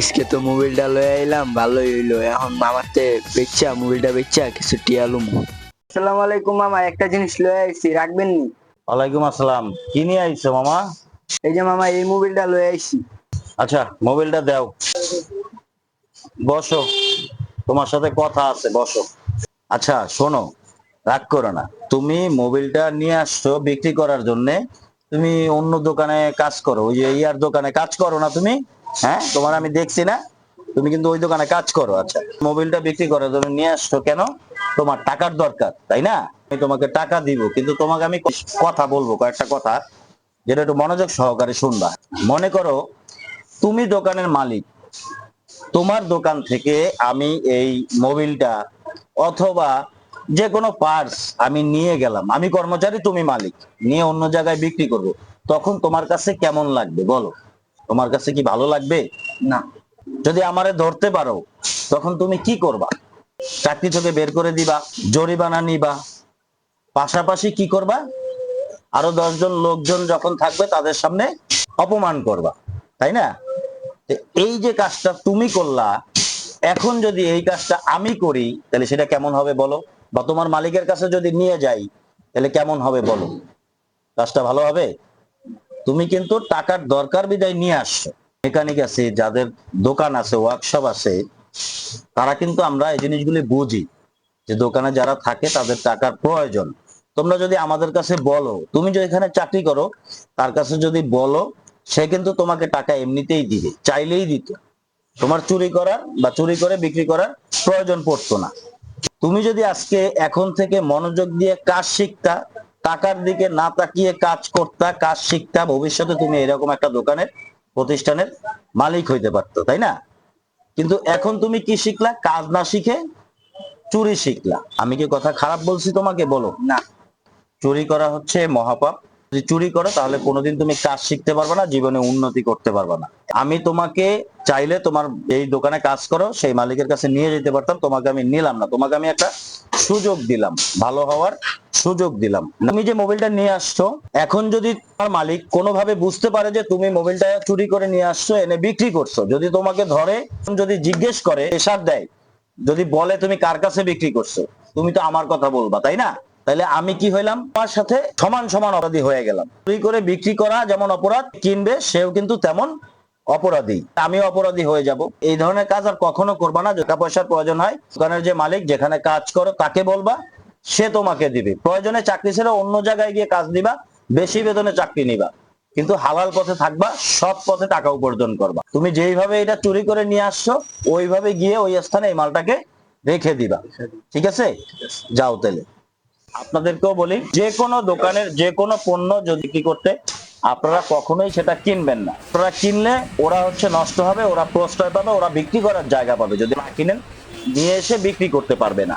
আজকে তো মোবাইলটা লয়ে আইলাম, ভালোই হইলো। এখন মামাতে মোবাইলটা বেচা কিছু টিয়া লুমু। আসসালামু আলাইকুম মামা, একটা জিনিস লয়ে আইছি, রাখবেন নি? ওয়ালাইকুম আসসালাম। কি নিয়ে আইছো মামা? এই যে মামা, এই মোবাইলটা লয়ে আইছি। আচ্ছা, মোবাইলটা দাও। বসো, তোমার সাথে কথা আছে, বসো। আচ্ছা শোনো, রাগ করো না। তুমি মোবাইলটা নিয়ে আসছো বিক্রি করার জন্য। তুমি অন্য দোকানে কাজ করো, ওই যে ইয়ার দোকানে কাজ করো না তুমি? হ্যাঁ, তোমার আমি দেখছি না, তুমি কিন্তু ওই দোকানে কাজ করো। আচ্ছা, মোবাইলটা বিক্রি করার জন্য নিয়ে আসছো কেন? তোমার টাকার দরকার, তাই না? আমি তোমাকে টাকা দিব, কিন্তু তোমাকে আমি কথা বলবো, কয়েকটা কথা, যেটা একটু মনোযোগ সহকারে শুনবা। মনে করো তুমি দোকানের মালিক, তোমার দোকান থেকে আমি এই মোবিলটা অথবা যে কোনো পার্স আমি নিয়ে গেলাম, আমি কর্মচারী, তুমি মালিক, নিয়ে অন্য জায়গায় বিক্রি করব। তখন তোমার কাছে কেমন লাগবে বলো? তোমার কাছে কি ভালো লাগবে? না। যদি আমারে ধরতে পারো, তখন তুমি কি করবা? চাকরি থেকে বের করে দিবা, জরিমানা নিবা, পাশাপাশি কি করবা? আরো 10 জন লোকজন যখন থাকবে তাদের সামনে অপমান করবা, তাই না? এই যে কাজটা তুমি করলা, এখন যদি এই কাজটা আমি করি তাহলে সেটা কেমন হবে বলো? বা তোমার মালিকের কাছে যদি নিয়ে যাই তাহলে কেমন হবে বলো? কাজটা ভালো হবে? তুমি কিন্তু টাকার দরকার বিদায় নিয়ে আসছো। মেকানিক আছে, যাদের দোকান আছে, ওয়ার্কশপ আছে, তারা কিন্তু আমরা এই জিনিসগুলি বুঝি যে দোকানে যারা থাকে তাদের টাকার প্রয়োজন। তোমরা যদি আমাদের কাছে বলো, তুমি যে এখানে চাকরি করো, তার কাছে যদি বলো, সে কিন্তু তোমাকে টাকা এমনিতেই দিবে, চাইলেই দিত। তোমার চুরি করার বা চুরি করে বিক্রি করার প্রয়োজন পড়তো না। তুমি যদি আজকে এখন থেকে মনোযোগ দিয়ে কাজ শিখতা, টাকার দিকে না তাকিয়ে কাজ করতা, কাজ শিখতা, ভবিষ্যতে তুমি এরকম একটা দোকানের, প্রতিষ্ঠানের মালিক হইতে পারতো, তাই না? কিন্তু এখন তুমি কি শিখলা? কাজ না শিখে চুরি শিখলা। আমি কি কথা খারাপ বলছি তোমাকে? বলো না। চুরি করা হচ্ছে মহাপাপ। যদি চুরি করো তাহলে কোনোদিন তুমি কাজ শিখতে পারবে না, জীবনে উন্নতি করতে পারবে না। আমি তোমাকে চাইলে তোমার এই দোকানে কাজ করো সেই মালিকের কাছে নিয়ে যেতে পারতাম, তোমাকে আমি নিলাম না। তোমাকে আমি একটা সুযোগ দিলাম, ভালো হওয়ার সুযোগ দিলাম। তুমি যে মোবাইলটা নিয়ে আসছো, এখন যদি তোমার মালিক কোনোভাবে বুঝতে পারে যে তুমি মোবাইলটা চুরি করে নিয়ে আসছো, এনে বিক্রি করছো, যদি তোমাকে ধরে, যদি জিজ্ঞেস করে, প্রেসার দেয়, যদি বলে তুমি কার কাছে বিক্রি করছো, তুমি তো আমার কথা বলবা, তাই না? তাহলে আমি কি হইলাম? আমার সাথে সমান সমান অপরাধী হয়ে গেলাম। চুরি করে বিক্রি করা যেমন অপরাধ, কিনবে সেও কিন্তু তেমন অপরাধী, আমিও অপরাধী হয়ে যাব। এই ধরনের কাজ আর কখনো করবা না। টাকা পয়সার প্রয়োজন হয়, দোকানের যে মালিক, যেখানে কাজ করো তাকে বলবা, সে তোমাকে দিবে। প্রয়োজনে চাকরি ছেড়ে অন্য জায়গায় গিয়ে কাজ দিবা, বেশি বেতনে চাকরি নিবা, কিন্তু হালাল পথে থাকবা, সৎ পথে টাকা উপার্জন করবা। তুমি যেইভাবে এটা চুরি করে নিয়ে আসছো, ওইভাবে গিয়ে ওই স্থানে এই মালটাকে রেখে দিবা। ঠিক আছে? যাও তাহলে। আপনাদেরকেও বলি, যে কোনো দোকানের যে কোনো পণ্য যদি বিক্রি করতে, আপনারা কখনোই সেটা কিনবেন না। আপনারা কিনলে ওরা হচ্ছে নষ্ট হবে, ওরা প্রশ্রয় পাবে, ওরা বিক্রি করার জায়গা পাবে। যদি না কিনেন, নিয়ে এসে বিক্রি করতে পারবে না।